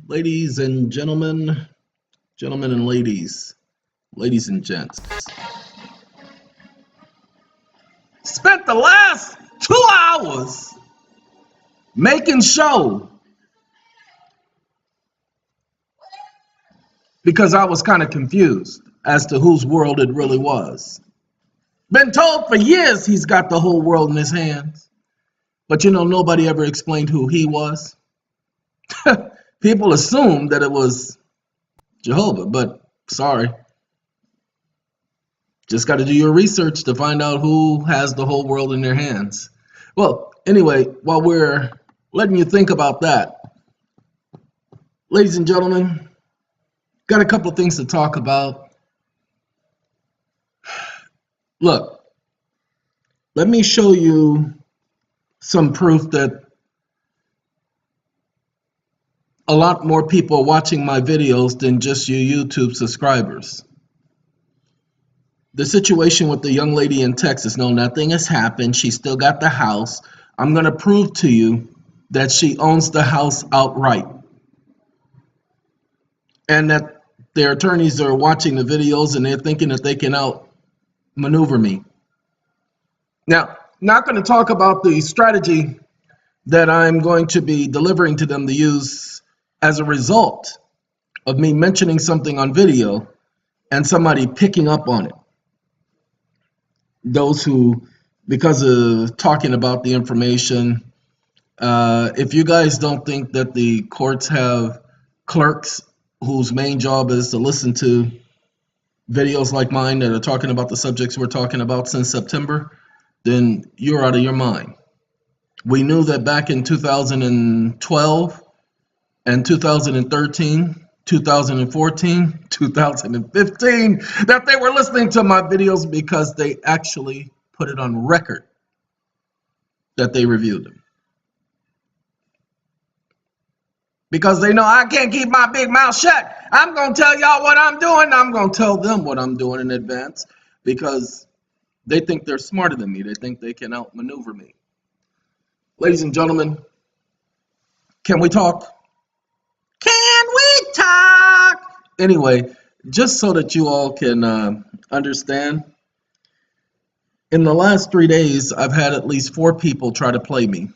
Ladies and gentlemen, gentlemen and ladies, ladies and gents. Spent the last 2 hours making show because I was kind of confused as to whose world it really was. Been told for years he's got the whole world in his hands, but nobody ever explained who he was. People assumed that it was Jehovah, but sorry. Just got to do your research to find out who has the whole world in their hands. Well, anyway, while we're letting you think about that, ladies and gentlemen, got a couple of things to talk about. Look, let me show you some proof that a lot more people are watching my videos than just your YouTube subscribers. The situation with the young lady in Texas, no, nothing has happened. She still got the house. I'm going to prove to you that she owns the house outright. And that their attorneys are watching the videos and they're thinking that they can outmaneuver me. Now, not going to talk about the strategy that I'm going to be delivering to them to use as a result of me mentioning something on video and somebody picking up on it. Those who, because of talking about the information, if you guys don't think that the courts have clerks whose main job is to listen to videos like mine that are talking about the subjects we're talking about since September, then you're out of your mind. We knew that back in 2012 and 2013, 2014, 2015, that they were listening to my videos because they actually put it on record that they reviewed them. Because they know I can't keep my big mouth shut. I'm going to tell y'all what I'm doing. I'm going to tell them what I'm doing in advance because they think they're smarter than me. They think they can outmaneuver me. Ladies and gentlemen, can we talk? Can we talk? Anyway, just so that you all can understand, in the last 3 days, I've had at least 4 people try to play me.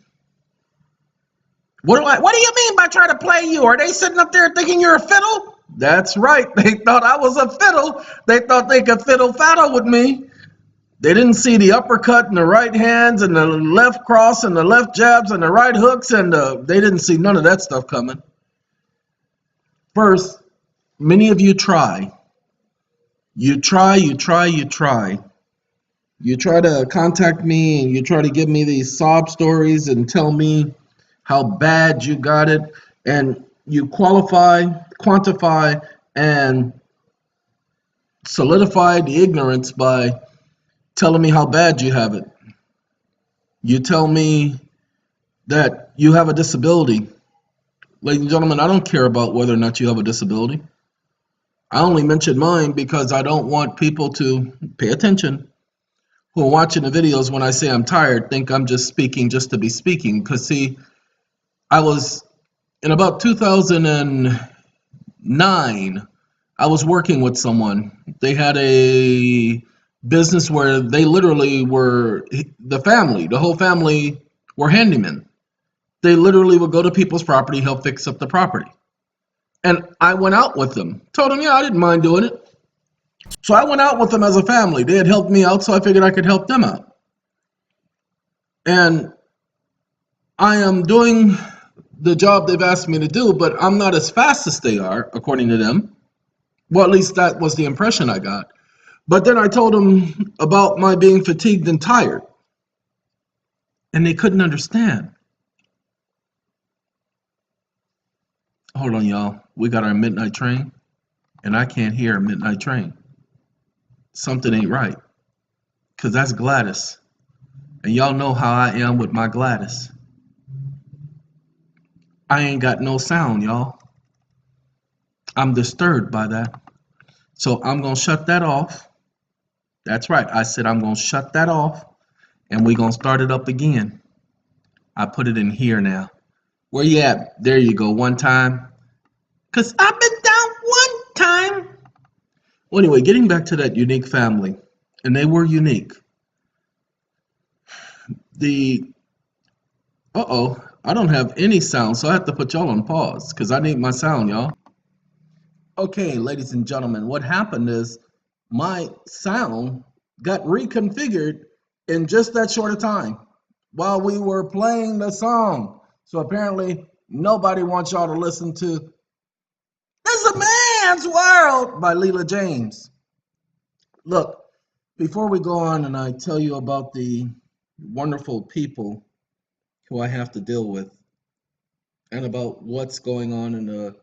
What do you mean by try to play you? Are they sitting up there thinking you're a fiddle? That's right. They thought I was a fiddle. They thought they could fiddle-faddle with me. They didn't see the uppercut and the right hands and the left cross and the left jabs and the right hooks, and they didn't see none of that stuff coming. First, many of you try. You try to contact me and you try to give me these sob stories and tell me how bad you got it, and you quantify, and solidify the ignorance by telling me how bad you have it. You tell me that you have a disability. Ladies and gentlemen, I don't care about whether or not you have a disability. I only mention mine because I don't want people to pay attention who are watching the videos when I say I'm tired, think I'm just speaking just to be speaking. Because see, I was, in about 2009, I was working with someone. They had a business where they literally were, the whole family were handymen. They literally would go to people's property, help fix up the property. And I went out with them. Told them, yeah, I didn't mind doing it. So I went out with them as a family. They had helped me out, so I figured I could help them out. And I am doing the job they've asked me to do, but I'm not as fast as they are, according to them. Well, at least that was the impression I got. But then I told them about my being fatigued and tired. And they couldn't understand. Hold on, y'all. We got our midnight train, and I can't hear a midnight train. Something ain't right, because that's Gladys. And y'all know how I am with my Gladys. I ain't got no sound, y'all. I'm disturbed by that. So I'm going to shut that off. That's right. I said I'm going to shut that off, and we're going to start it up again. I put it in here now. Where you at? There you go. One time. Because I've been down one time. Well, anyway, getting back to that unique family, and they were unique. The I don't have any sound, so I have to put y'all on pause because I need my sound, y'all. Okay, ladies and gentlemen, what happened is my sound got reconfigured in just that short of time while we were playing the song. So apparently, nobody wants y'all to listen to "This is a Man's World" by Leela James. Look, before we go on and I tell you about the wonderful people who I have to deal with and about what's going on and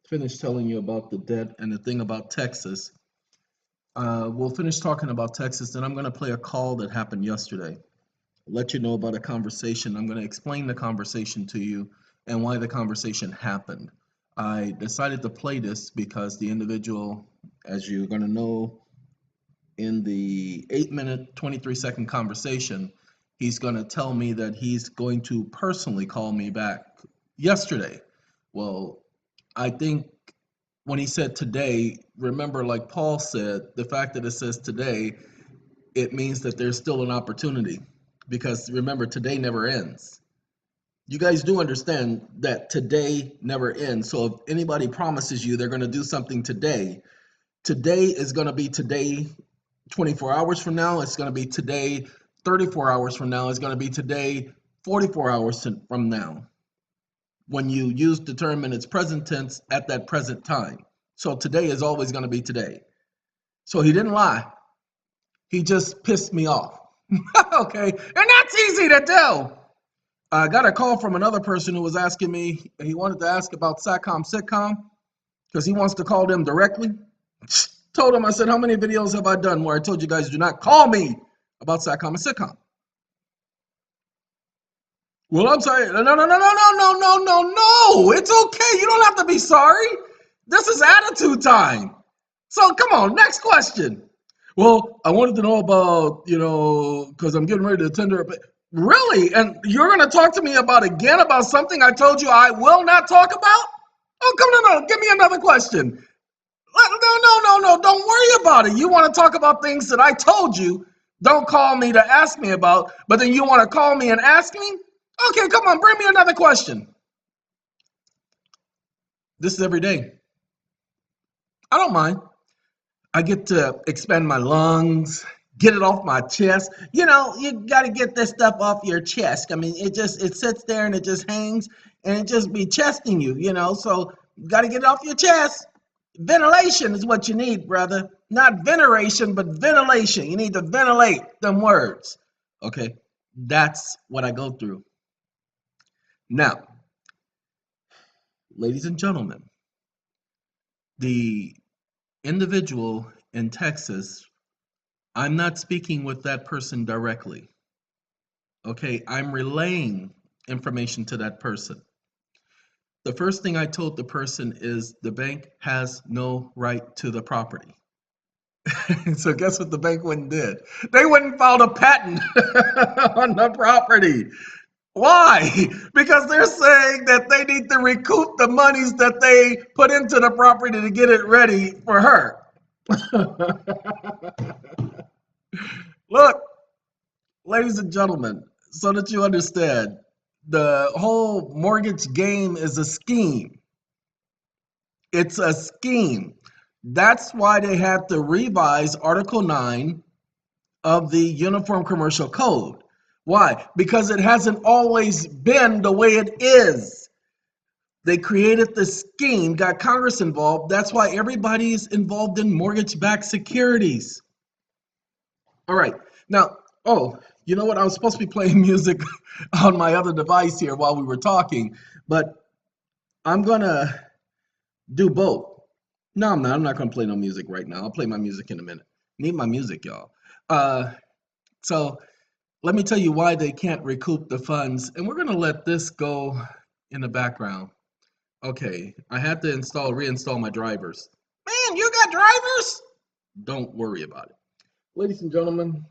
finish telling you about the debt and the thing about Texas, we'll finish talking about Texas. Then I'm going to play a call that happened yesterday. Let you know about a conversation. I'm going to explain the conversation to you and why the conversation happened. I decided to play this because the individual, as you're going to know, in the 8-minute, 23-second conversation, he's going to tell me that he's going to personally call me back yesterday. Well, I think when he said today, remember, like Paul said, the fact that it says today, it means that there's still an opportunity. Because remember, today never ends. You guys do understand that today never ends. So if anybody promises you they're going to do something today, today is going to be today 24 hours from now. It's going to be today 34 hours from now. It's going to be today 44 hours from now, when you use the term in its present tense at that present time. So today is always going to be today. So he didn't lie. He just pissed me off. Okay. And that's easy to do. I got a call from another person who was asking me, he wanted to ask about Satcom Sitcom because he wants to call them directly. Told him, I said, how many videos have I done where I told you guys do not call me about Satcom and Sitcom? Well, I'm sorry. No. It's okay. You don't have to be sorry. This is attitude time. So come on, next question. Well, I wanted to know about, because I'm getting ready to tender. Really? And you're going to talk to me about something I told you I will not talk about? Oh, come on, give me another question. No. Don't worry about it. You want to talk about things that I told you. Don't call me to ask me about, but then you want to call me and ask me? Okay, come on, bring me another question. This is every day. I don't mind. I get to expand my lungs, get it off my chest. You got to get this stuff off your chest. I mean, it sits there and it just hangs and it just be chesting you. So you got to get it off your chest. Ventilation is what you need, brother. Not veneration, but ventilation. You need to ventilate them words. Okay, that's what I go through. Now, ladies and gentlemen, the individual in Texas, I'm not speaking with that person directly. Okay, I'm relaying information to that person. The first thing I told the person is the bank has no right to the property. So guess what the bank went and did? They went and filed a patent on the property. Why? Because they're saying that they need to recoup the monies that they put into the property to get it ready for her. Look, ladies and gentlemen, so that you understand, the whole mortgage game is a scheme. It's a scheme. That's why they had to revise Article 9 of the Uniform Commercial Code. Why? Because it hasn't always been the way it is. They created this scheme, got Congress involved. That's why everybody's involved in mortgage-backed securities. All right. Now, you know what? I was supposed to be playing music on my other device here while we were talking, but I'm going to do both. No, I'm not. I'm not going to play no music right now. I'll play my music in a minute. Need my music, y'all. So let me tell you why they can't recoup the funds. And we're going to let this go in the background. Okay, I had to reinstall my drivers. Man, you got drivers? Don't worry about it. Ladies and gentlemen,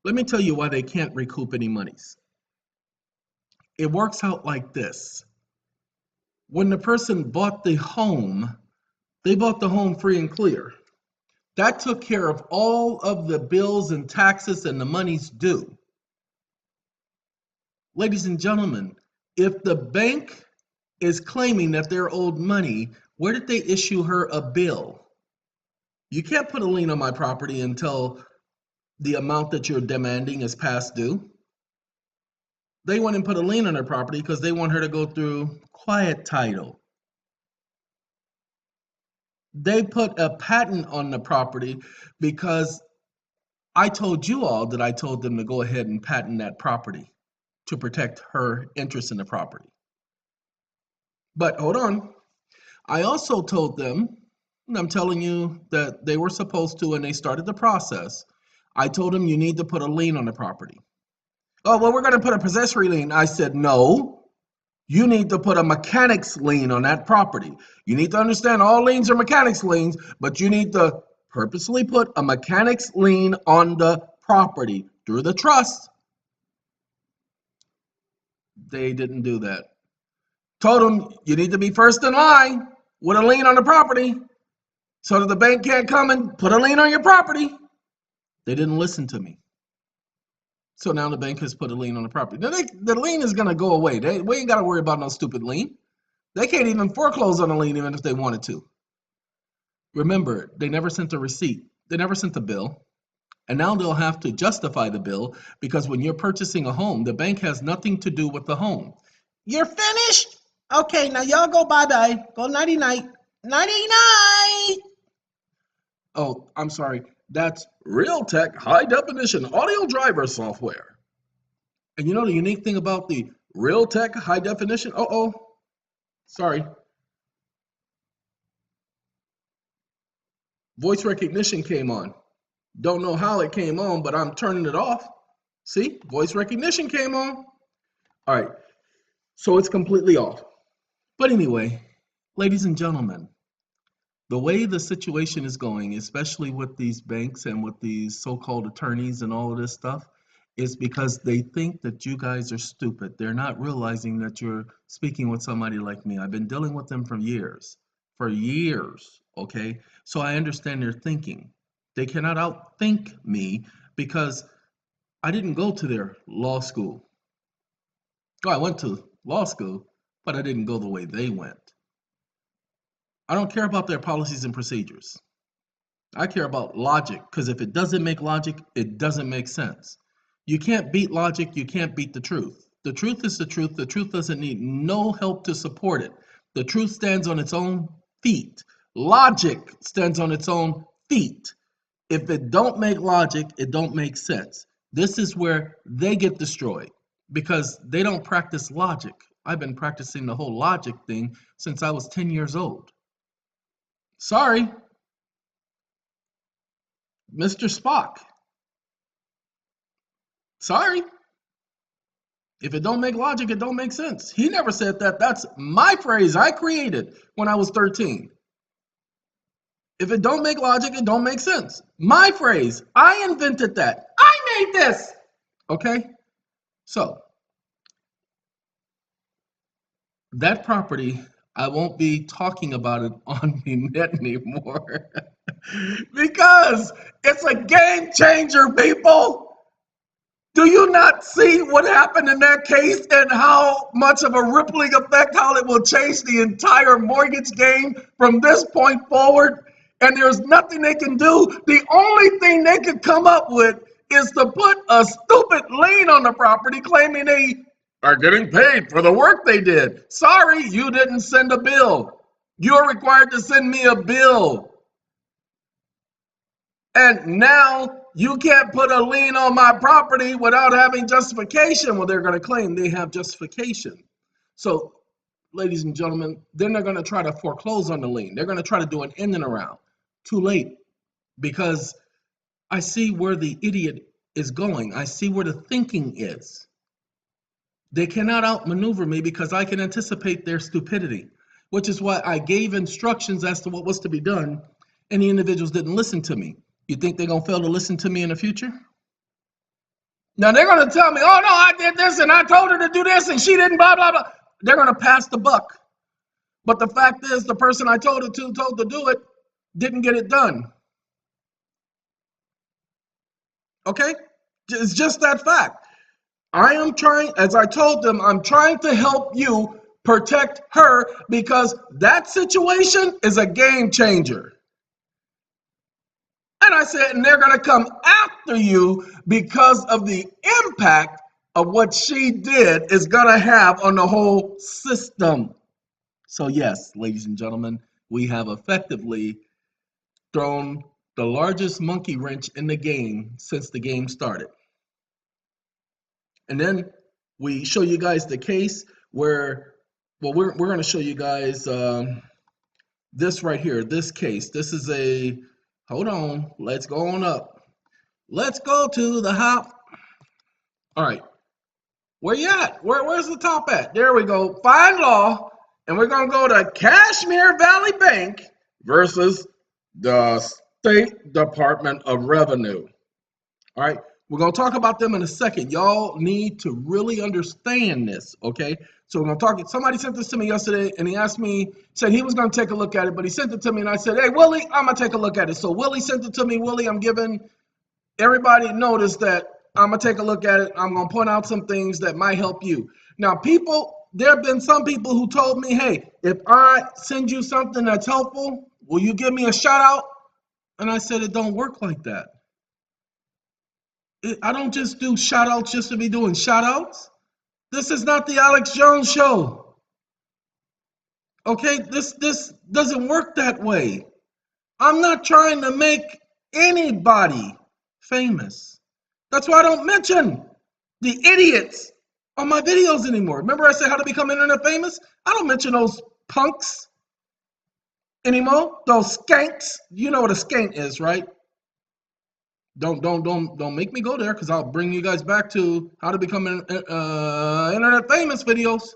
let me tell you why they can't recoup any monies. It works out like this. When the person bought the home, they bought the home free and clear. That took care of all of the bills and taxes and the monies due. Ladies and gentlemen, if the bank is claiming that they're owed money, where did they issue her a bill? You can't put a lien on my property until the amount that you're demanding is past due. They went and put a lien on her property because they want her to go through quiet title. They put a patent on the property because I told you all that I told them to go ahead and patent that property to protect her interest in the property. But hold on. I also told them, and I'm telling you that they were supposed to, and they started the process. I told them you need to put a lien on the property. Oh, well, we're going to put a possessory lien. I said, no, you need to put a mechanics lien on that property. You need to understand all liens are mechanics liens, but you need to purposely put a mechanics lien on the property through the trust. They didn't do that. Told them you need to be first in line with a lien on the property so that the bank can't come and put a lien on your property. They didn't listen to me. So now the bank has put a lien on the property. Now the lien is going to go away. We ain't got to worry about no stupid lien. They can't even foreclose on a lien even if they wanted to. Remember, they never sent a receipt. They never sent a bill. And now they'll have to justify the bill because when you're purchasing a home, the bank has nothing to do with the home. You're finished? Okay, now y'all go bye-bye. Go nighty-night. Nighty-night. Oh, I'm sorry. That's Realtek high definition audio driver software. And you know the unique thing about the Realtek high definition? Sorry. Voice recognition came on. Don't know how it came on, but I'm turning it off. See, voice recognition came on. All right, so it's completely off. But anyway, ladies and gentlemen, the way the situation is going, especially with these banks and with these so-called attorneys and all of this stuff, is because they think that you guys are stupid. They're not realizing that you're speaking with somebody like me. I've been dealing with them for years, okay? So I understand their thinking. They cannot outthink me because I didn't go to their law school. Oh, I went to law school, but I didn't go the way they went. I don't care about their policies and procedures. I care about logic, because if it doesn't make logic, it doesn't make sense. You can't beat logic, you can't beat the truth. The truth is the truth. The truth doesn't need no help to support it. The truth stands on its own feet. Logic stands on its own feet. If it don't make logic, it don't make sense. This is where they get destroyed because they don't practice logic. I've been practicing the whole logic thing since I was 10 years old. Sorry, Mr. Spock. Sorry. If it don't make logic, it don't make sense. He never said that. That's my phrase I created when I was 13. If it don't make logic, it don't make sense. My phrase. I invented that. I made this. Okay? So, that property, I won't be talking about it on the net anymore because it's a game changer, people. Do you not see what happened in that case and how much of a rippling effect, how it will change the entire mortgage game from this point forward? And there's nothing they can do. The only thing they could come up with is to put a stupid lien on the property claiming they are getting paid for the work they did. Sorry, you didn't send a bill. You're required to send me a bill. And now you can't put a lien on my property without having justification. Well, they're going to claim they have justification. So, ladies and gentlemen, then they're going to try to foreclose on the lien. They're going to try to do an in and around. Too late, because I see where the idiot is going. I see where the thinking is. They cannot outmaneuver me because I can anticipate their stupidity, which is why I gave instructions as to what was to be done, and the individuals didn't listen to me. You think they're going to fail to listen to me in the future? Now they're going to tell me, oh no, I did this and I told her to do this and she didn't, blah, blah, blah. They're going to pass the buck. But the fact is, the person I told to do it, didn't get it done. Okay? It's just that fact. I am trying, as I told them, I'm trying to help you protect her because that situation is a game changer. And I said, and they're going to come after you because of the impact of what she did is going to have on the whole system. So, yes, ladies and gentlemen, we have effectively thrown the largest monkey wrench in the game since the game started. And then we show you guys the case where, well, we're going to show you guys this right here, this case. This is a, hold on, let's go on up. Let's go to the hop. All right, where you at? Where's the top at? There we go, find law, and we're going to go to Kashmir Valley Bank versus the State Department of Revenue. All right, we're going to talk about them in a second. Y'all need to really understand this, okay? So we're going to talk. Somebody sent this to me yesterday, and he asked me, said he was going to take a look at it, but he sent it to me, and I said, hey, Willie, I'm going to take a look at it. So Willie sent it to me. Willie, I'm giving everybody notice that I'm going to take a look at it. I'm going to point out some things that might help you. Now, people, there have been some people who told me, hey, if I send you something that's helpful, will you give me a shout out? And I said, it don't work like that. I don't just do shout outs just to be doing shout outs. This is not the Alex Jones show. Okay, this doesn't work that way. I'm not trying to make anybody famous. That's why I don't mention the idiots on my videos anymore. Remember I said how to become internet famous? I don't mention those punks anymore. Those skanks. You know what a skank is, right? Don't make me go there because I'll bring you guys back to how to become internet famous videos.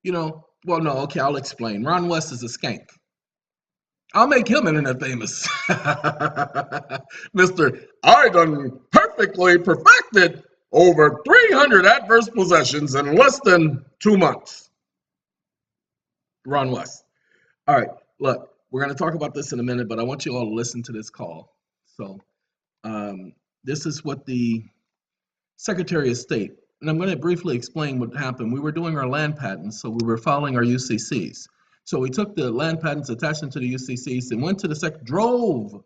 You know, well, no, okay, I'll explain. Ron West is a skank. I'll make him internet famous. Mr. I done perfectly perfected over 300 adverse possessions in less than 2 months. Ron West. All right, look, we're going to talk about this in a minute, but I want you all to listen to this call. So, this is what the Secretary of State, and I'm going to briefly explain what happened. We were doing our land patents, so we were filing our UCCs. So we took the land patents, attached them to the UCCs, and went to the drove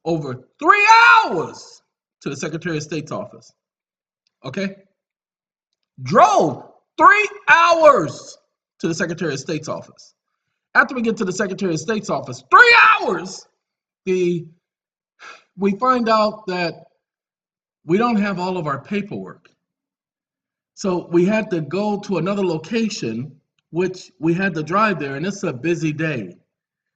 over 3 hours to the Secretary of State's office. Okay? Drove 3 hours to the Secretary of State's office. After we get to the Secretary of State's office, 3 hours, we find out that we don't have all of our paperwork. So we had to go to another location, which we had to drive there, and it's a busy day.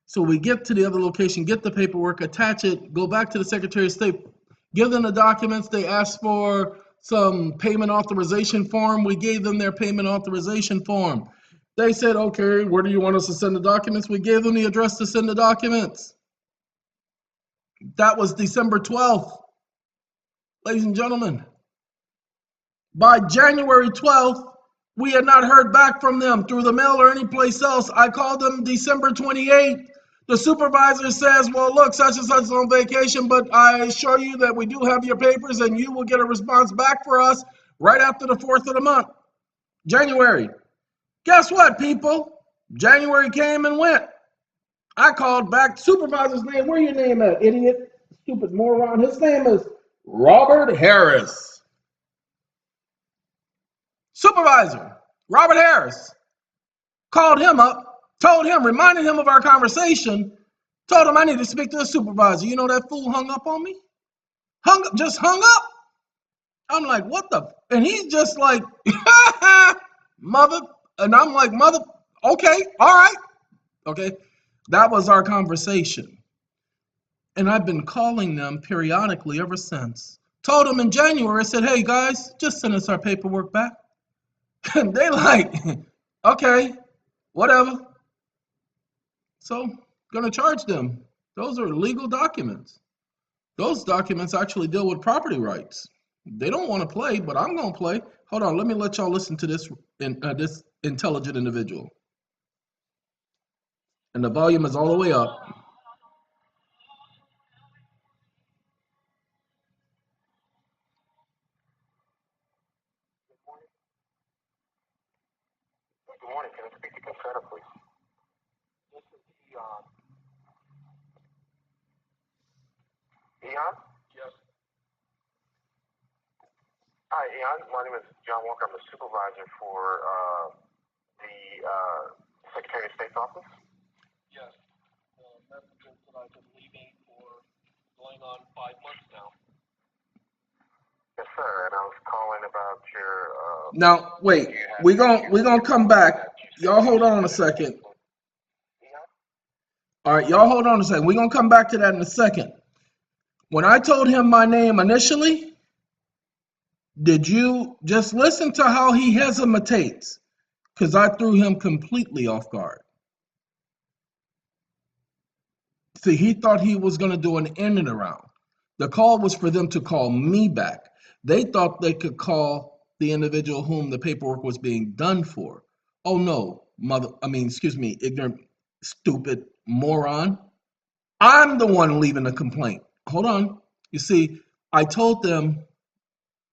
So we get to the other location, get the paperwork, attach it, go back to the Secretary of State, give them the documents. They asked for some payment authorization form. We gave them their payment authorization form. They said, okay, where do you want us to send the documents? We gave them the address to send the documents. That was December 12th. Ladies and gentlemen, by January 12th, we had not heard back from them through the mail or any place else. I called them December 28th. The supervisor says, well, look, such and such is on vacation, but I assure you that we do have your papers and you will get a response back for us right after the 4th of the month, January. Guess what, people? January came and went. I called back. Supervisor's name, where your name at, idiot? Stupid moron. His name is Robert Harris. Supervisor, Robert Harris, called him up, told him, reminded him of our conversation, told him I need to speak to the supervisor. You know that fool hung up on me? Just hung up. I'm like, what the? And he's just like, mother. And I'm like, mother, okay, all right. Okay, that was our conversation. And I've been calling them periodically ever since. Told them in January, I said, hey guys, just send us our paperwork back. And they like, okay, whatever. So, gonna charge them. Those are legal documents. Those documents actually deal with property rights. They don't want to play, but I'm gonna play. Hold on, let me let y'all listen to this intelligent individual. And the volume is all the way up. Good morning. Can I speak to Seperate, please? This is EeoN. EeoN? Yes. Hi, EeoN. My name is John Walker. I'm the supervisor for the Secretary of State's office. Yes. The messages that I've been leaving for going on 5 months now. Yes, sir. And I was calling about your. Now, wait. We're gonna come back. Y'all hold on a second. All right, y'all hold on a second. We're gonna come back to that in a second. When I told him my name initially, did you just listen to how he hesitates? Because I threw him completely off guard. See, he thought he was going to do an in and around. The call was for them to call me back. They thought they could call the individual whom the paperwork was being done for. Oh no, ignorant, stupid moron. I'm the one leaving a complaint. Hold on. You see, I told them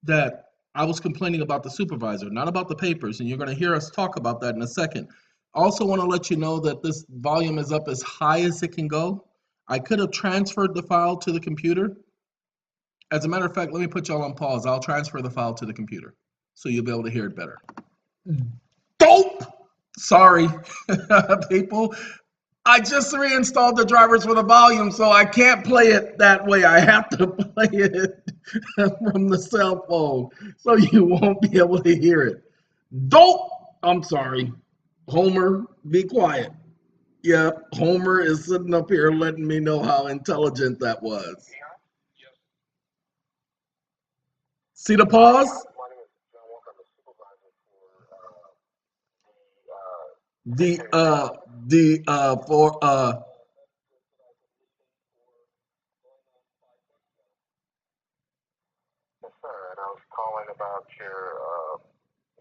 that I was complaining about the supervisor, not about the papers, and you're going to hear us talk about that in a second. I also want to let you know that this volume is up as high as it can go. I could have transferred the file to the computer. As a matter of fact, let me put y'all on pause. I'll transfer the file to the computer so you'll be able to hear it better. Dope! Sorry, people. I just reinstalled the drivers for the volume, so I can't play it that way. I have to play it from the cell phone, so you won't be able to hear it. Dope! I'm sorry. Homer, be quiet. Yep, Homer is sitting up here letting me know how intelligent that was. See the pause? Yes, sir. And I was calling about your.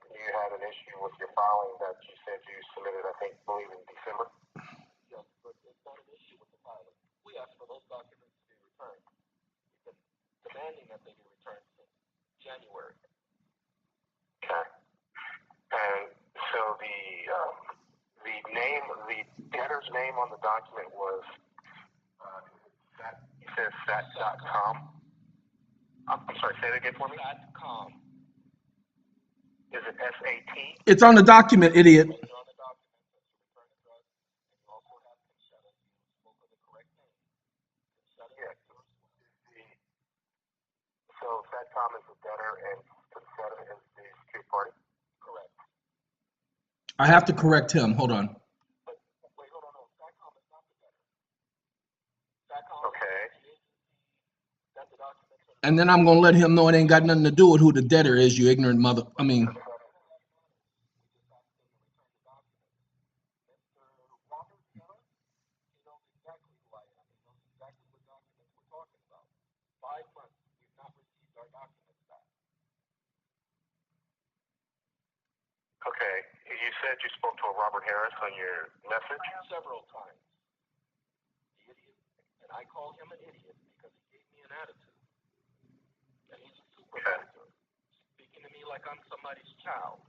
You had an issue with your filing that you said you submitted, I believe in December. Yes, but it's not an issue with the filing. We asked for those documents to be returned. We've been demanding that they be returned since January. Okay. And so the debtor's name on the document was you said sat.com. I'm sorry, say it again for me. Sat.com. Is it SAT? It's on the document, idiot. So SATCOM is the debtor and Consetta is the secured party? Correct. I have to correct him. Hold on. But, wait, hold on. No. SATCOM is not the debtor. SATCOM okay. That's the document. And then I'm going to let him know it ain't got nothing to do with who the debtor is, you ignorant mother. Okay, you said you spoke to a Robert Harris on your message? Several times. The idiot. And I called him an idiot because he gave me an attitude. And he's a supervisor. Speaking to me like I'm somebody's child.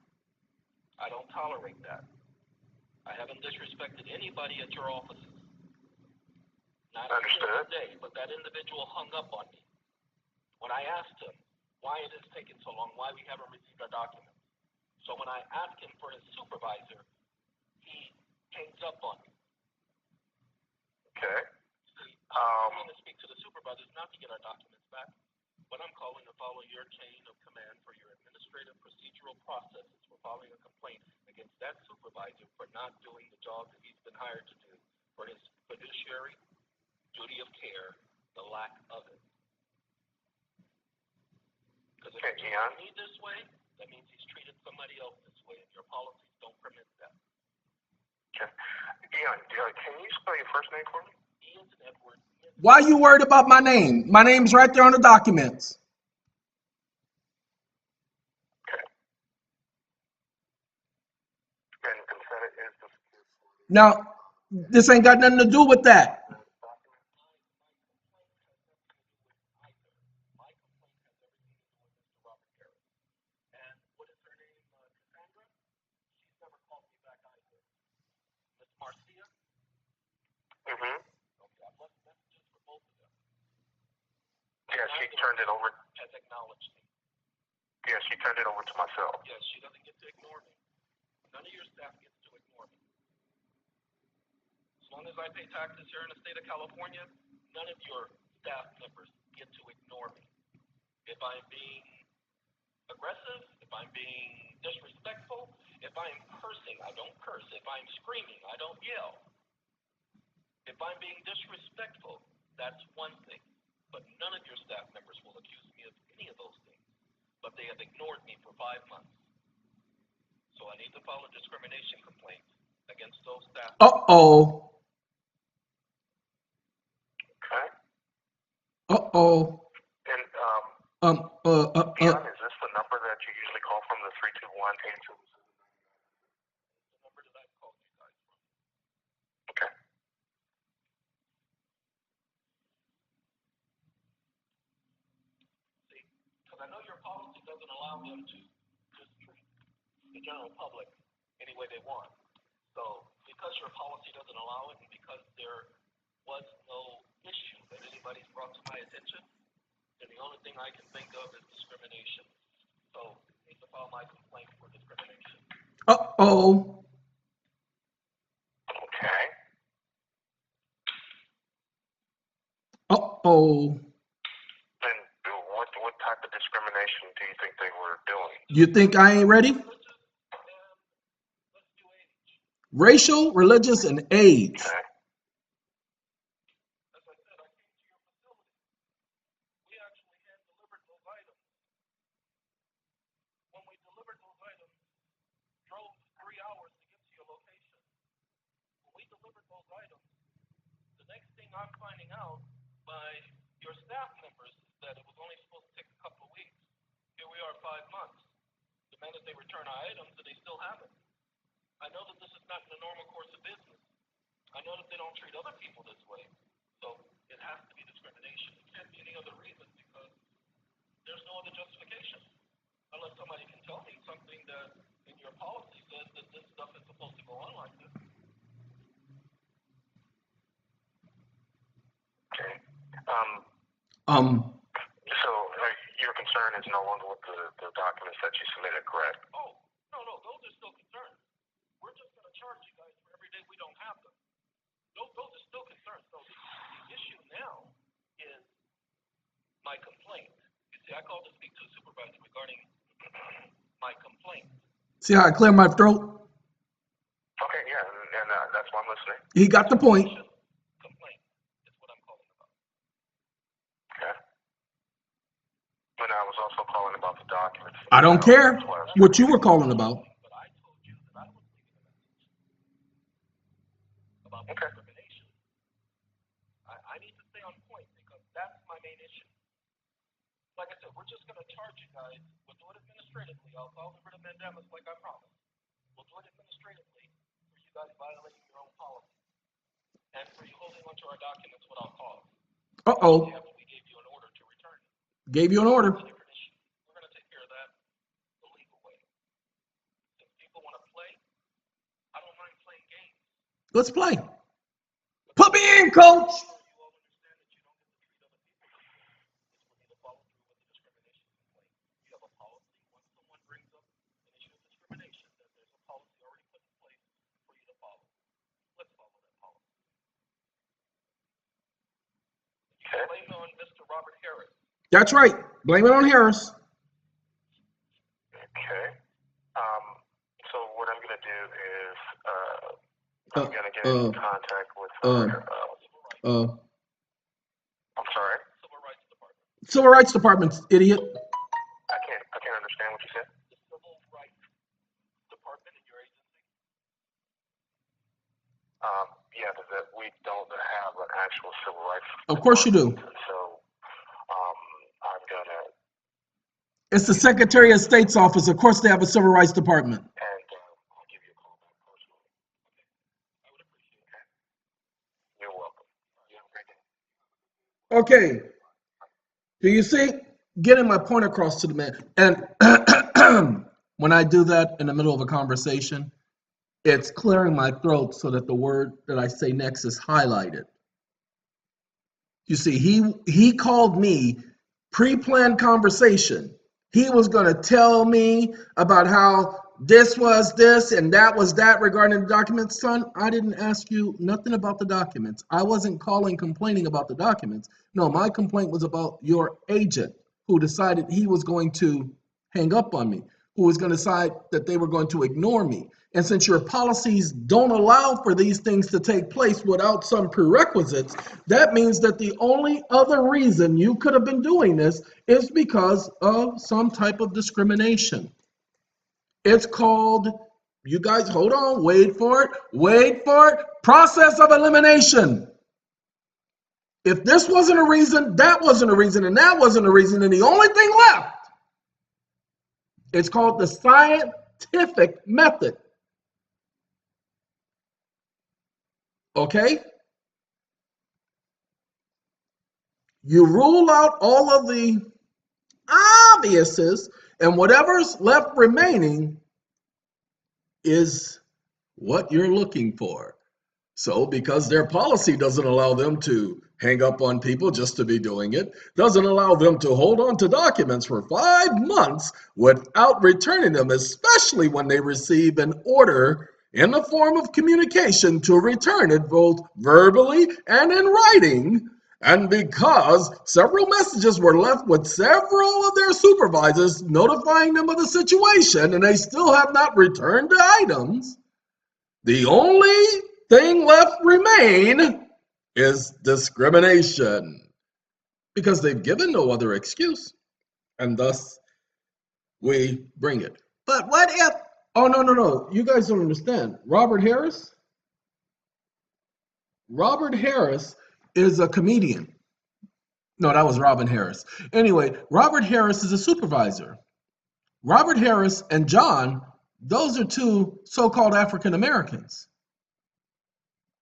I don't tolerate that. I haven't disrespected anybody at your offices. Not until today, but that individual hung up on me. When I asked him why it has taken so long, why we haven't received our documents. So when I asked him for his supervisor, he hangs up on me. Okay. I'm going to speak to the supervisors not to get our documents back, but I'm calling to follow your chain of command for your administrative procedural processes for filing a complaint against that supervisor for not doing the job that he's been hired to do, for his fiduciary duty of care, the lack of it. Because if you treat me this way, that means he's treated somebody else this way, and your policies don't permit that. Okay. EeoN, can you spell your first name for me? Ian Edward. Why are you worried about my name? My name's right there on the documents. Okay. Now, this ain't got nothing to do with that. Mm-hmm. Yeah, she turned it over. Yeah, she turned it over to myself. Yes, she doesn't get to ignore me. None of your staff gets to ignore me. As long as I pay taxes here in the state of California, none of your staff members get to ignore me. If I'm being aggressive, if I'm being disrespectful, if I'm cursing, I don't curse. If I'm screaming, I don't yell. If I'm being disrespectful, that's one thing. But none of your staff members will accuse me of any of those things. But they have ignored me for 5 months. So I need to file a discrimination complaint against those staff. Uh-oh. Okay. Uh-oh. And EeoN, is this the number that you usually call from, the 321-82? The number that I called you guys from. Okay. See, because I know your policy doesn't allow them to just treat the general public any way they want. So because your policy doesn't allow it, and because there was no issue that anybody's brought to my attention, then the only thing I can think of is discrimination. So I need to file my complaint for discrimination. uh-oh. Okay. Uh-oh. Then what type of discrimination do you think they were doing? You think I ain't ready? Racial, religious, and age. Okay. As I said, I came to your facility. We actually hand delivered those items. When we delivered those items, drove 3 hours to get to your location. When we delivered those items, the next thing I'm finding out by your staff members is that it was only supposed to take a couple of weeks. Here we are 5 months. Demanded they return our items, and they still haven't. I know that this is not in the normal course of business. I know that they don't treat other people this way. So it has to be discrimination. It can't be any other reason, because there's no other justification. Unless somebody can tell me something that in your policy says that this stuff is supposed to go on like this. Okay. So your concern is no longer with the documents that you submitted, correct? Oh, no, those are still concerns. We're just going to charge you guys for every day we don't have them. Those are still concerns. So the issue now is my complaint. You see, I called to speak to a supervisor regarding my complaint. See how I clear my throat? Okay, yeah, and that's why I'm listening. He got the point. Complaint is what I'm calling about. Okay. And I was also calling about the documents. I don't care what you were calling about. But I told you that I was leaving a message about discrimination. I need to stay on point, because that's my main issue. Like I said, we're just going to charge you guys. We'll do it administratively. I'll file the writ of mandamus like I promised. We'll do it administratively for you guys violating your own policy. And for you holding onto our documents without cause. Uh-oh. After we gave you an order to return it. Gave you an order. That's a different issue. We're going to take care of that the legal way. If people want to play, I don't mind playing games. Let's play. Put me in, coach. You all understand that you don't get to treat other people this way. It's for me to follow through with the discrimination complaint. You have a policy. Once someone brings up an issue of discrimination, then there's a policy already put in place for you to follow. Let's follow that policy. You can blame it on Mr. Robert Harris. That's right. Blame it on Harris. Okay. So what I'm going to do is I'm going to get in contact with I'm sorry? Civil Rights Department, idiot. I can't understand what you said. The Civil Rights Department in your agency? Yeah, but we don't have an actual civil rights Of course you do. So I'm going to... It's the Secretary of State's office. Of course they have a Civil Rights Department. And I'll give you a call back personally. Okay. I would Okay, do you see? Getting my point across to the man. And when I do that in the middle of a conversation, it's clearing my throat so that the word that I say next is highlighted. You see, he called me pre-planned conversation. He was going to tell me about how this was this and that was that regarding the documents. Son, I didn't ask you nothing about the documents. I wasn't calling complaining about the documents. No, my complaint was about your agent who decided he was going to hang up on me, who was going to decide that they were going to ignore me. And since your policies don't allow for these things to take place without some prerequisites, that means that the only other reason you could have been doing this is because of some type of discrimination. It's called, you guys hold on, wait for it, process of elimination. If this wasn't a reason, that wasn't a reason, and that wasn't a reason, and the only thing left, it's called the scientific method. Okay? You rule out all of the obviouses, and whatever's left remaining is what you're looking for. So, because their policy doesn't allow them to hang up on people just to be doing it, doesn't allow them to hold on to documents for 5 months without returning them, especially when they receive an order in the form of communication to return it both verbally and in writing. And because several messages were left with several of their supervisors notifying them of the situation, and they still have not returned the items, the only thing left remain is discrimination, because they've given no other excuse, and thus we bring it. But what if? Oh, no! You guys don't understand. Robert Harris is a comedian. No, that was Robin Harris. Anyway, Robert Harris is a supervisor. Robert Harris and John, those are two so-called African Americans.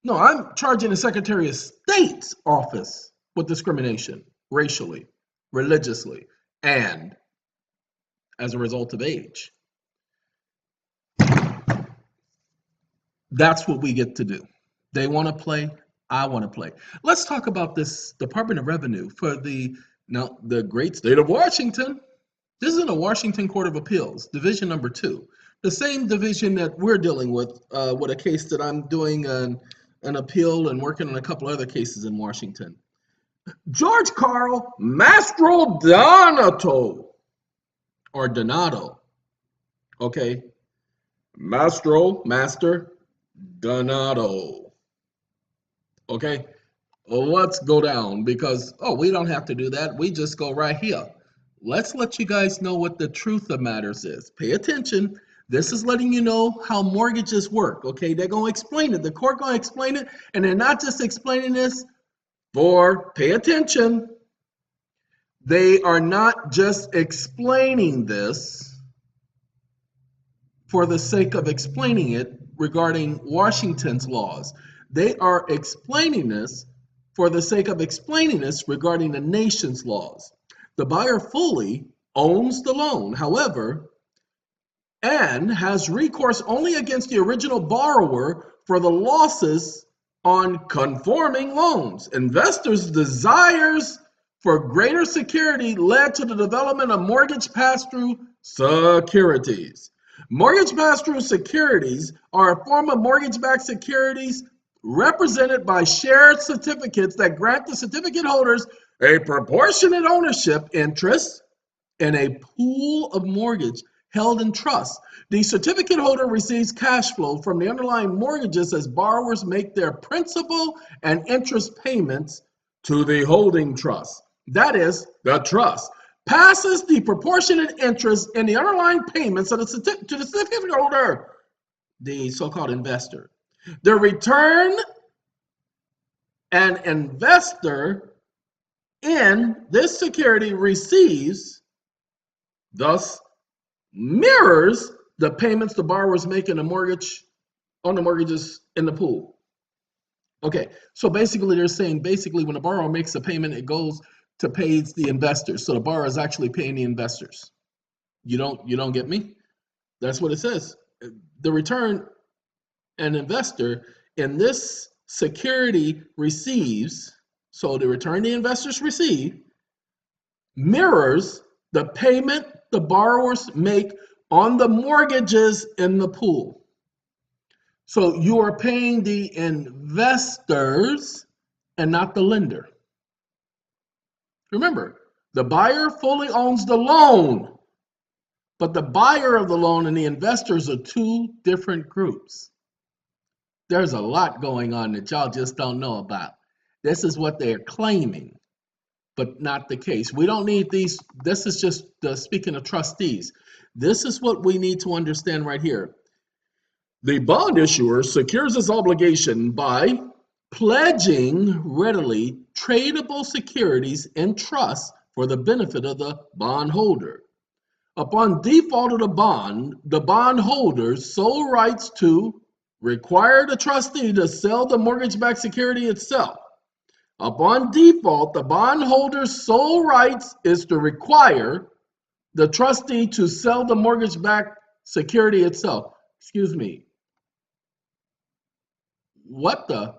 No, I'm charging the Secretary of State's office with discrimination, racially, religiously, and as a result of age. That's what we get to do. They want to play, I want to play. Let's talk about this Department of Revenue for the great state of Washington. This is in the Washington Court of Appeals, Division Number 2, the same division that we're dealing with a case that I'm doing an appeal and working on a couple other cases in Washington. George Carl Mastro Donato, or Donato, okay? Master Donato, okay? Well, let's go down because, we don't have to do that. We just go right here. Let's let you guys know what the truth of matters is. Pay attention. This is letting you know how mortgages work, okay? They're going to explain it. The court going to explain it, and they're not just explaining this pay attention. They are not just explaining this for the sake of explaining it regarding Washington's laws. They are explaining this for the sake of explaining this regarding the nation's laws. The buyer fully owns the loan, however, and has recourse only against the original borrower for the losses on conforming loans. Investors' desires for greater security led to the development of mortgage pass-through securities. Mortgage pass-through securities are a form of mortgage-backed securities represented by shared certificates that grant the certificate holders a proportionate ownership interest in a pool of mortgage held in trust. The certificate holder receives cash flow from the underlying mortgages as borrowers make their principal and interest payments to the holding trust. That is, the trust passes the proportionate interest in the underlying payments to the certificate holder, the so-called investor. The return an investor in this security receives thus mirrors the payments the borrowers make in the mortgage on the mortgages in the pool. Okay, so basically they're saying basically when a borrower makes a payment, it goes to pay the investors. So the borrower is actually paying the investors. You don't get me? That's what it says. The return an investor in this security receives, so the return the investors receive mirrors the payment the borrowers make on the mortgages in the pool. So you are paying the investors and not the lender. Remember, the buyer fully owns the loan, but the buyer of the loan and the investors are two different groups. There's a lot going on that y'all just don't know about. This is what they're claiming, but not the case. We don't need these. This is just speaking of trustees. This is what we need to understand right here. The bond issuer secures its obligation by pledging readily tradable securities in trust for the benefit of the bondholder. Upon default of the bondholder's sole rights to require the trustee to sell the mortgage-backed security itself. Upon default, the bondholder's sole rights is to require the trustee to sell the mortgage-backed security itself. Excuse me. What the?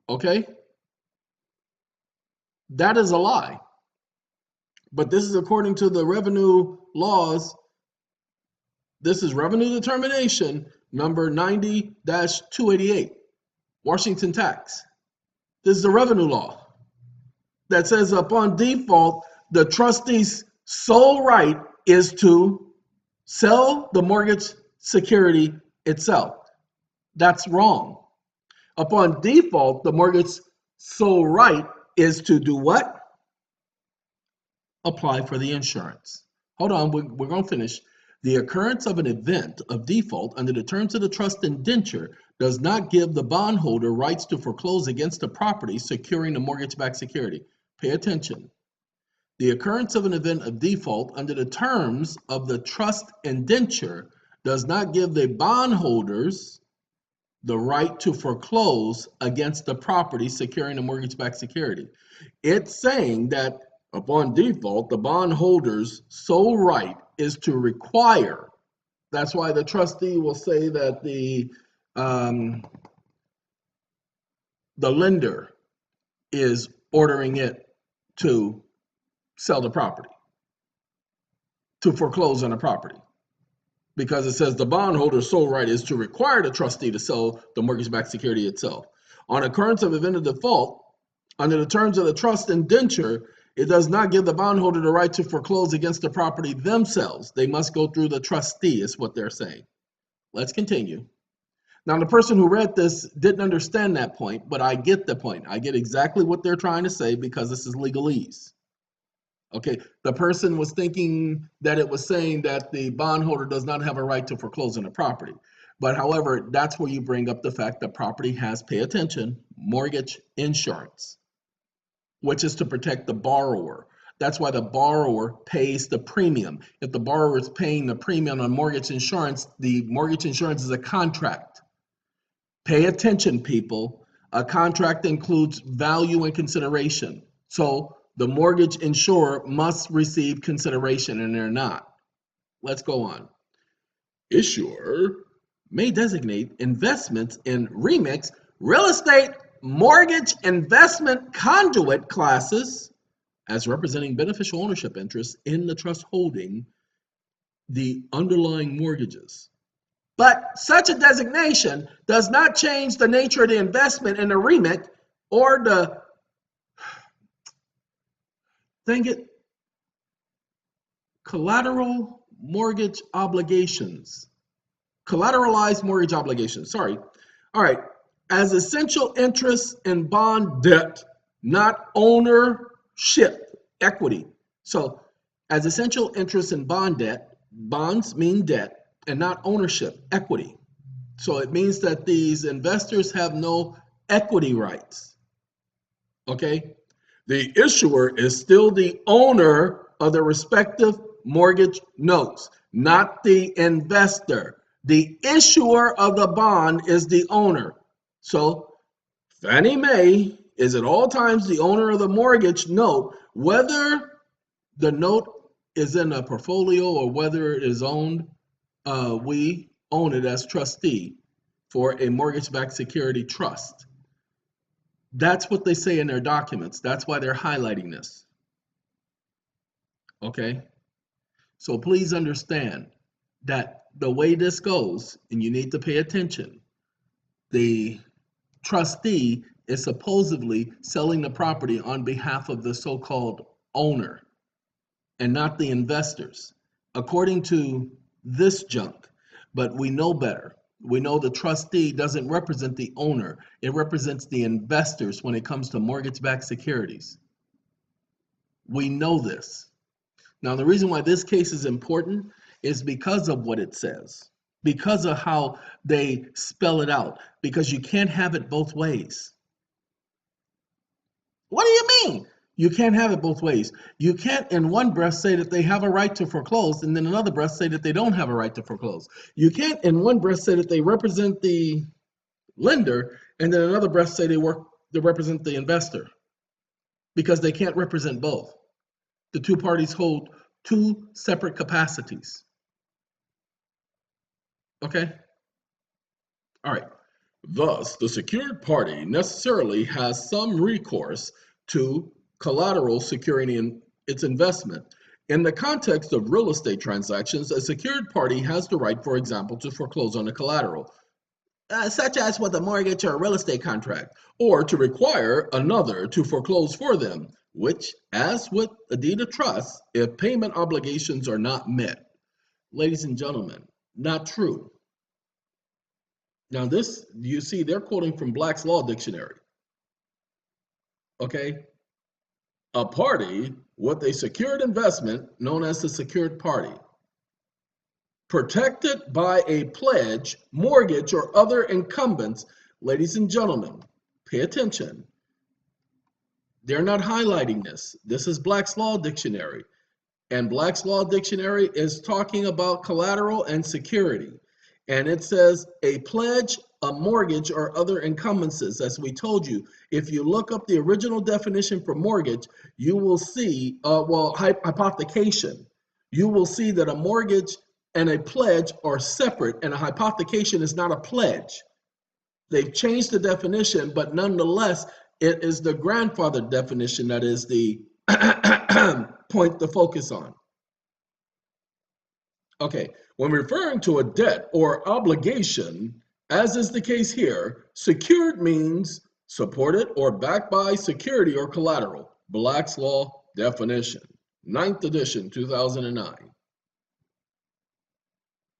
Okay? That is a lie. But this is according to the revenue laws. This is revenue determination number 90-288, Washington tax. This is the revenue law that says upon default, the trustee's sole right is to sell the mortgage security itself. That's wrong. Upon default, the mortgage sole right is to do what? Apply for the insurance. Hold on, we're going to finish. The occurrence of an event of default under the terms of the trust indenture does not give the bondholder rights to foreclose against the property securing the mortgage-backed security. Pay attention. The occurrence of an event of default under the terms of the trust indenture does not give the bondholders the right to foreclose against the property securing the mortgage-backed security. It's saying that upon default, the bondholder's sole right is to require. That's why the trustee will say that the lender is ordering it to sell the property, to foreclose on the property, because it says the bondholder's sole right is to require the trustee to sell the mortgage-backed security itself. On occurrence of event of default, under the terms of the trust indenture, it does not give the bondholder the right to foreclose against the property themselves. They must go through the trustee, is what they're saying. Let's continue. Now, the person who read this didn't understand that point, but I get the point. I get exactly what they're trying to say because this is legalese. Okay, the person was thinking that it was saying that the bondholder does not have a right to foreclose on the property. But however, that's where you bring up the fact that property has, pay attention, mortgage insurance, which is to protect the borrower. That's why the borrower pays the premium. If the borrower is paying the premium on mortgage insurance, the mortgage insurance is a contract. Pay attention, people. A contract includes value and consideration. So the mortgage insurer must receive consideration, and they're not. Let's go on. Issuer may designate investments in remix, real estate, mortgage investment conduit classes as representing beneficial ownership interests in the trust holding the underlying mortgages. But such a designation does not change the nature of the investment in the remit or the collateral mortgage obligations. Collateralized mortgage obligations, sorry. All right, as essential interest in bond debt, not ownership, equity. So as essential interest in bond debt, bonds mean debt and not ownership, equity. So it means that these investors have no equity rights. Okay? The issuer is still the owner of the respective mortgage notes, not the investor. The issuer of the bond is the owner. So Fannie Mae is at all times the owner of the mortgage note, whether the note is in a portfolio or whether it is owned. We own it as trustee for a mortgage-backed security trust. That's what they say in their documents. That's why they're highlighting this. Okay? So please understand that the way this goes, and you need to pay attention, the trustee is supposedly selling the property on behalf of the so-called owner and not the investors, according to this junk. But we know better. We know the trustee doesn't represent the owner. It represents the investors when it comes to mortgage-backed securities. We know this. Now, the reason why this case is important is because of what it says, because of how they spell it out, because you can't have it both ways. What do you mean? You can't have it both ways. You can't in one breath say that they have a right to foreclose and then another breath say that they don't have a right to foreclose. You can't in one breath say that they represent the lender and then another breath say they represent the investor, because they can't represent both. The two parties hold two separate capacities. Okay? All right. Thus, the secured party necessarily has some recourse to collateral securing its investment. In the context of real estate transactions, a secured party has the right, for example, to foreclose on the collateral, such as with a mortgage or a real estate contract, or to require another to foreclose for them, which, as with a deed of trust, if payment obligations are not met. Ladies and gentlemen, not true. Now, this, you see, they're quoting from Black's Law Dictionary. Okay? A party with a secured investment known as the secured party, protected by a pledge, mortgage, or other incumbents. Ladies and gentlemen, pay attention. They're not highlighting this. This is Black's Law Dictionary. And Black's Law Dictionary is talking about collateral and security. And it says a pledge, a mortgage, or other encumbrances. As we told you, if you look up the original definition for mortgage, you will see, hypothecation. You will see that a mortgage and a pledge are separate, and a hypothecation is not a pledge. They've changed the definition, but nonetheless, it is the grandfather definition that is the point to focus on. Okay, when referring to a debt or obligation, as is the case here, secured means supported or backed by security or collateral. Black's Law definition, 9th edition, 2009.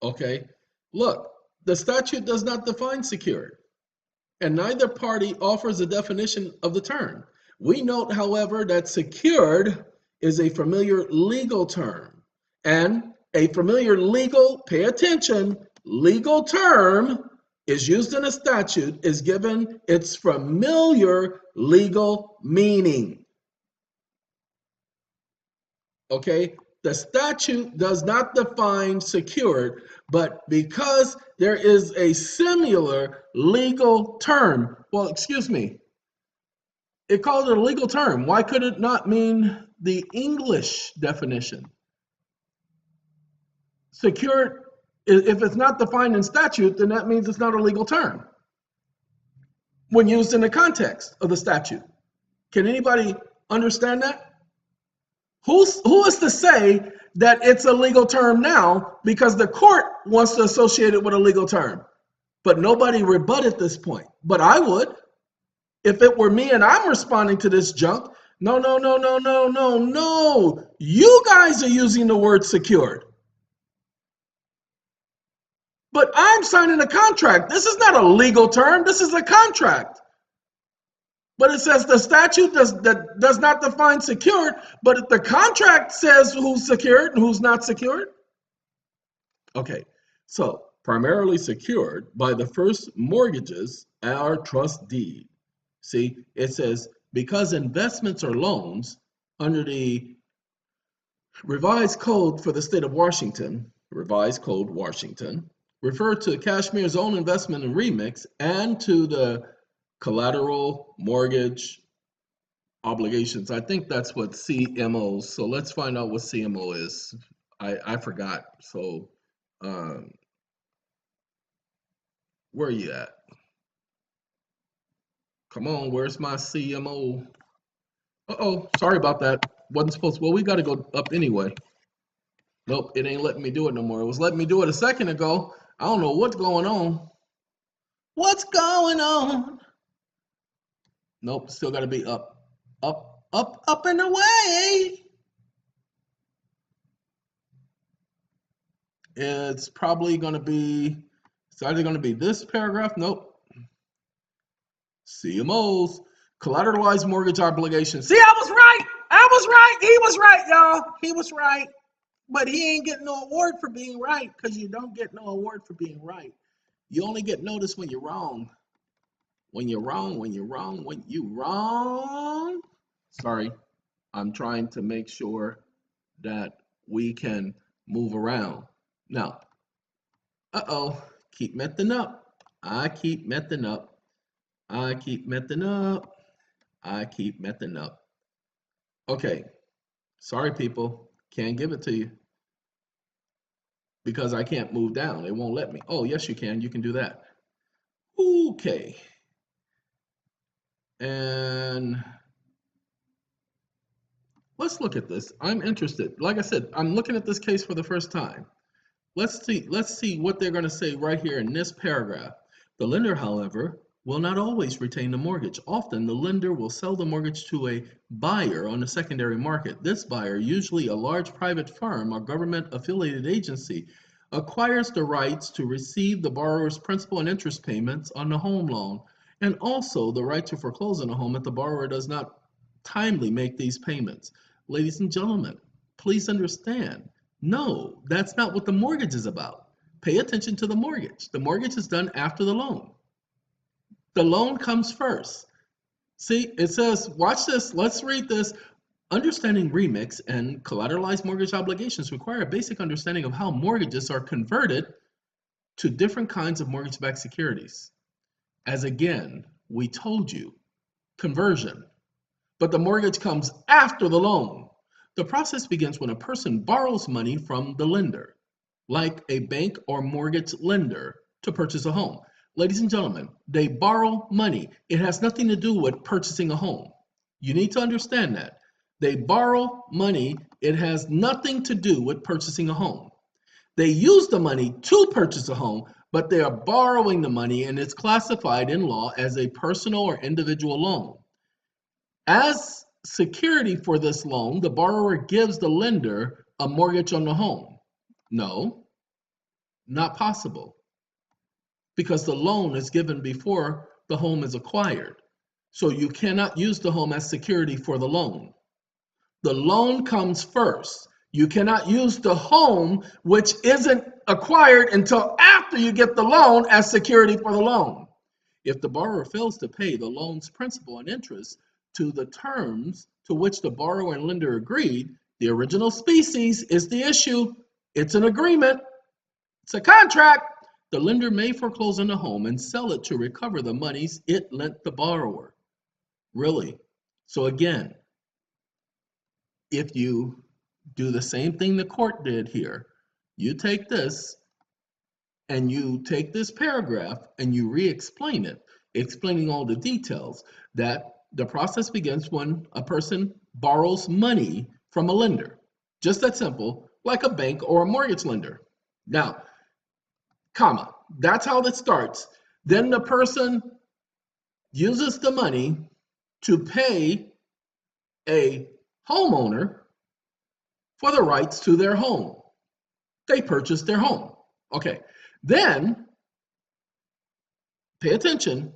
Okay, look, the statute does not define secured, and neither party offers a definition of the term. We note, however, that secured is a familiar legal term, and a familiar legal, pay attention, legal term is used in a statute is given its familiar legal meaning. Okay, the statute does not define secured, but because there is a similar legal term, well, excuse me, it called it a legal term. Why could it not mean the English definition? Secured, if it's not defined in statute, then that means it's not a legal term when used in the context of the statute. Can anybody understand that? Who is to say that it's a legal term now because the court wants to associate it with a legal term? But nobody rebutted this point. But I would. If it were me and I'm responding to this junk, no. You guys are using the word secured. But I'm signing a contract. This is not a legal term. This is a contract. But it says the statute does not define secured, but if the contract says who's secured and who's not secured. Okay, so primarily secured by the first mortgages or trust deed. See, it says because investments are loans under the revised code for the state of Washington, revised code Washington, refer to Kashmir's own investment in Remix and to the collateral mortgage obligations. I think that's what CMOs. So let's find out what CMO is. I forgot. So um, where are you at? Come on, where's my CMO? Uh-oh, sorry about that. Wasn't supposed to. Well, we got to go up anyway. Nope, it ain't letting me do it no more. It was letting me do it a second ago. I don't know what's going on. What's going on? Nope, still got to be up, up, up, up and away. It's probably going to be, it's either going to be this paragraph. Nope. CMOs, collateralized mortgage obligations. See, I was right. I was right. He was right, y'all. He was right. But he ain't getting no award for being right, because you don't get no award for being right. You only get noticed when you're wrong. When you're wrong, when you're wrong, when you wrong. Sorry, I'm trying to make sure that we can move around. Now, keep messing up. I keep messing up. I keep messing up. I keep messing up. Okay, sorry people, can't give it to you because I can't move down. It won't let me. Oh, yes, you can. You can do that. Okay. And let's look at this. I'm interested. Like I said, I'm looking at this case for the first time. Let's see what they're going to say right here in this paragraph. The lender, however, will not always retain the mortgage. Often the lender will sell the mortgage to a buyer on the secondary market. This buyer, usually a large private firm or government affiliated agency, acquires the rights to receive the borrower's principal and interest payments on the home loan, and also the right to foreclose on the home if the borrower does not timely make these payments. Ladies and gentlemen, please understand, no, that's not what the mortgage is about. Pay attention to the mortgage. The mortgage is done after the loan. The loan comes first. See, it says, watch this, let's read this. Understanding remix and collateralized mortgage obligations require a basic understanding of how mortgages are converted to different kinds of mortgage-backed securities. As again, we told you, conversion. But the mortgage comes after the loan. The process begins when a person borrows money from the lender, like a bank or mortgage lender, to purchase a home. Ladies and gentlemen, they borrow money. It has nothing to do with purchasing a home. You need to understand that. They borrow money. It has nothing to do with purchasing a home. They use the money to purchase a home, but they are borrowing the money, and it's classified in law as a personal or individual loan. As security for this loan, the borrower gives the lender a mortgage on the home. No, not possible, because the loan is given before the home is acquired. So you cannot use the home as security for the loan. The loan comes first. You cannot use the home, which isn't acquired, until after you get the loan, as security for the loan. If the borrower fails to pay the loan's principal and interest to the terms to which the borrower and lender agreed, the original species is the issue. It's an agreement. It's a contract. The lender may foreclose on the home and sell it to recover the monies it lent the borrower. Really? So again, if you do the same thing the court did here, you take this and you take this paragraph and you re-explain it, explaining all the details, that the process begins when a person borrows money from a lender. Just that simple, like a bank or a mortgage lender. Now, comma, that's how it starts. Then the person uses the money to pay a homeowner for the rights to their home. They purchased their home. Okay, then pay attention.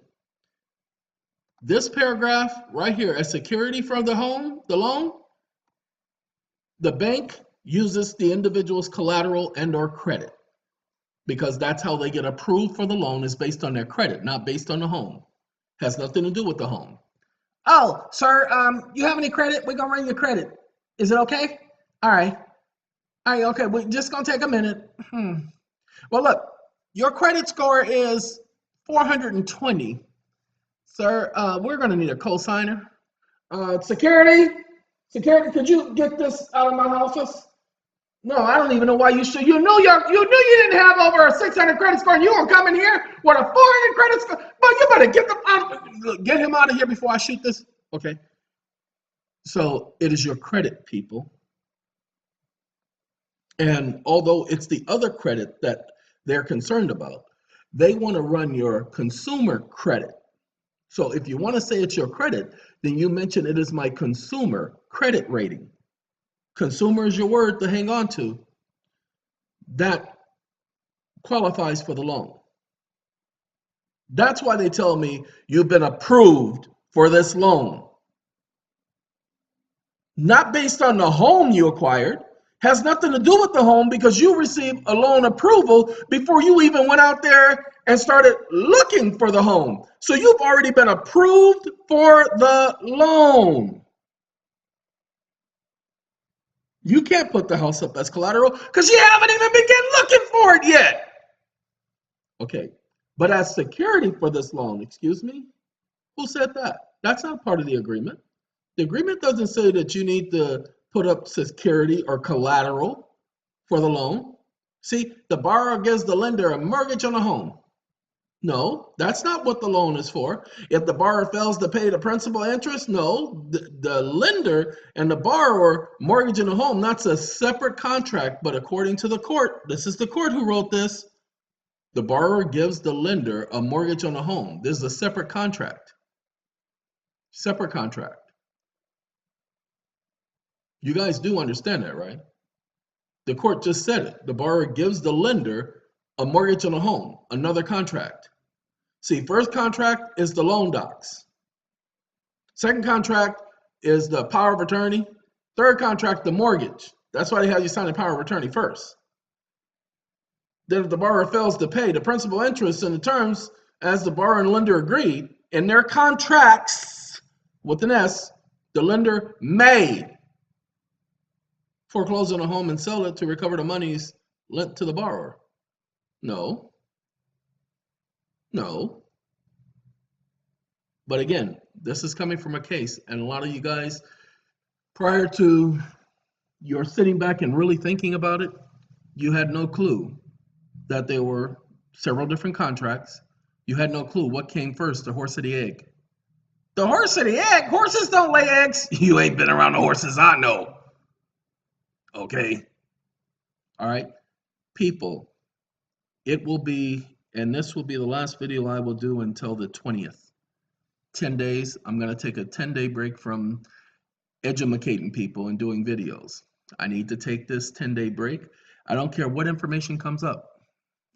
This paragraph right here, as security for the home, the loan, the bank uses the individual's collateral and or credit, because that's how they get approved for the loan, is based on their credit, not based on the home. Has nothing to do with the home. Oh, sir, you have any credit? We're gonna run your credit. Is it okay? All right. All right, okay, we're just gonna take a minute. Well, look, your credit score is 420. Sir, we're going to need a co-signer. Security, could you get this out of my office? No, I don't even know why you should. You knew you didn't have over a 600 credit score, and you won't come in here with a 400 credit score. But you better get him out of here before I shoot this. Okay. So it is your credit, people. And although it's the other credit that they're concerned about, they want to run your consumer credit. So if you want to say it's your credit, then you mention it is my consumer credit rating. Consumer is your word to hang on to. That qualifies for the loan. That's why they tell me you've been approved for this loan. Not based on the home you acquired, has nothing to do with the home because you received a loan approval before you even went out there and started looking for the home. So you've already been approved for the loan. You can't put the house up as collateral because you haven't even begun looking for it yet. Okay, but as security for this loan, excuse me, who said that? That's not part of the agreement. The agreement doesn't say that you need to put up security or collateral for the loan. See, the borrower gives the lender a mortgage on a home. No, that's not what the loan is for. If the borrower fails to pay the principal interest, no, the lender and the borrower mortgaging a home, that's a separate contract. But according to the court, this is the court who wrote this, the borrower gives the lender a mortgage on a home. This is a separate contract. Separate contract. You guys do understand that, right? The court just said it. The borrower gives the lender a mortgage on a home, another contract. See, first contract is the loan docs. Second contract is the power of attorney. Third contract, the mortgage. That's why they have you sign a power of attorney first. Then if the borrower fails to pay the principal interest and the terms as the borrower and lender agreed in their contracts with an S, the lender may foreclose on a home and sell it to recover the monies lent to the borrower. No. But again, this is coming from a case, and a lot of you guys, prior to your sitting back and really thinking about it, you had no clue that there were several different contracts. You had no clue what came first, the horse or the egg. The horse or the egg? Horses don't lay eggs. You ain't been around the horses I know. Okay? All right? People, it will be, and this will be the last video I will do until the 20th. 10 days. I'm going to take a 10-day break from educating people and doing videos. I need to take this 10-day break. I don't care what information comes up.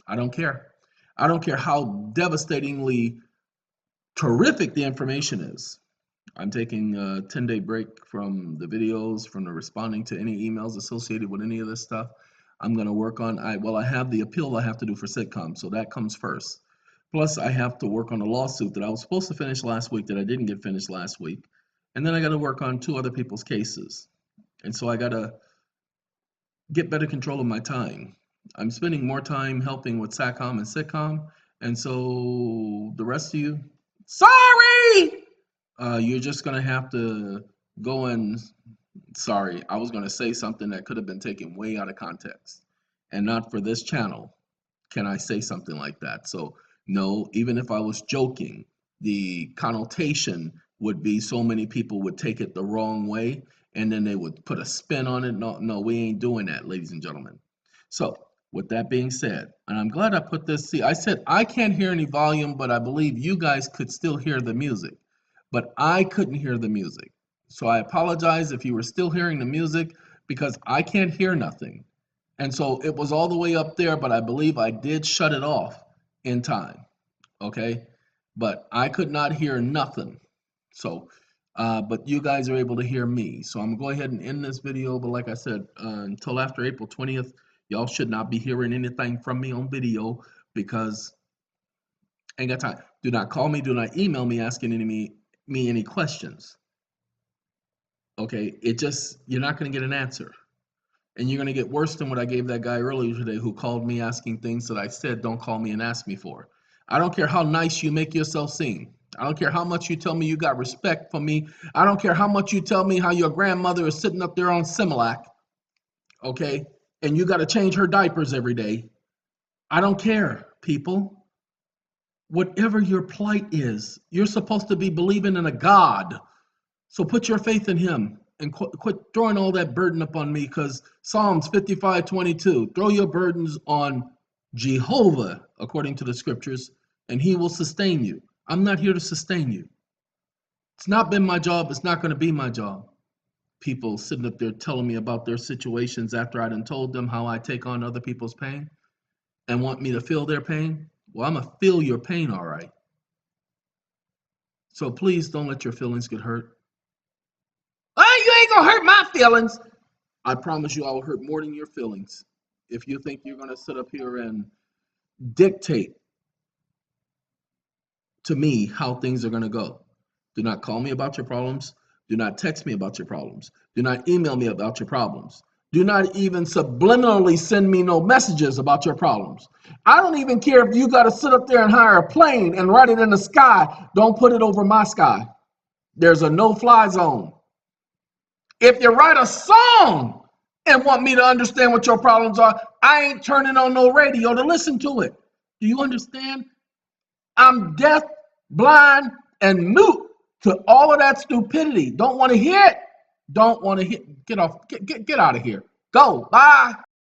I don't care. I don't care how devastatingly terrific the information is. I'm taking a 10-day break from the videos, from the responding to any emails associated with any of this stuff. I'm going to work on, I have the appeal I have to do for sitcom, so that comes first. Plus, I have to work on a lawsuit that I was supposed to finish last week that I didn't get finished last week. And then I got to work on 2 other people's cases. And so I got to get better control of my time. I'm spending more time helping with SATCOM and sitcom. And so the rest of you, sorry! You're just going to have to go and, sorry, I was going to say something that could have been taken way out of context. And not for this channel can I say something like that. So no, even if I was joking, the connotation would be so many people would take it the wrong way and then they would put a spin on it. No, we ain't doing that, ladies and gentlemen. So with that being said, and I'm glad I put this, see, I said I can't hear any volume, but I believe you guys could still hear the music, but I couldn't hear the music. So I apologize if you were still hearing the music because I can't hear nothing. And so it was all the way up there, but I believe I did shut it off in time. Okay. But I could not hear nothing. So, but you guys are able to hear me. So I'm going to go ahead and end this video. But like I said, until after April 20th, y'all should not be hearing anything from me on video because I ain't got time. Do not call me. Do not email me asking me any questions. Okay. It just, you're not going to get an answer. And you're going to get worse than what I gave that guy earlier today who called me asking things that I said don't call me and ask me for. I don't care how nice you make yourself seem. I don't care how much you tell me you got respect for me. I don't care how much you tell me how your grandmother is sitting up there on Similac, okay? And you got to change her diapers every day. I don't care, people. Whatever your plight is, you're supposed to be believing in a God. So put your faith in him and quit throwing all that burden upon me, because Psalms 55:22, throw your burdens on Jehovah, according to the scriptures, and he will sustain you. I'm not here to sustain you. It's not been my job. It's not going to be my job. People sitting up there telling me about their situations after I done told them how I take on other people's pain and want me to feel their pain. Well, I'm going to feel your pain, all right. So please don't let your feelings get hurt. Oh, you ain't gonna hurt my feelings. I promise you I will hurt more than your feelings if you think you're gonna sit up here and dictate to me how things are gonna go. Do not call me about your problems. Do not text me about your problems. Do not email me about your problems. Do not even subliminally send me no messages about your problems. I don't even care if you got to sit up there and hire a plane and write it in the sky. Don't put it over my sky. There's a no-fly zone. If you write a song and want me to understand what your problems are, I ain't turning on no radio to listen to it. Do you understand? I'm deaf, blind, and mute to all of that stupidity. Don't want to hear it. Don't want to hear. Get off. Get out of here. Go. Bye.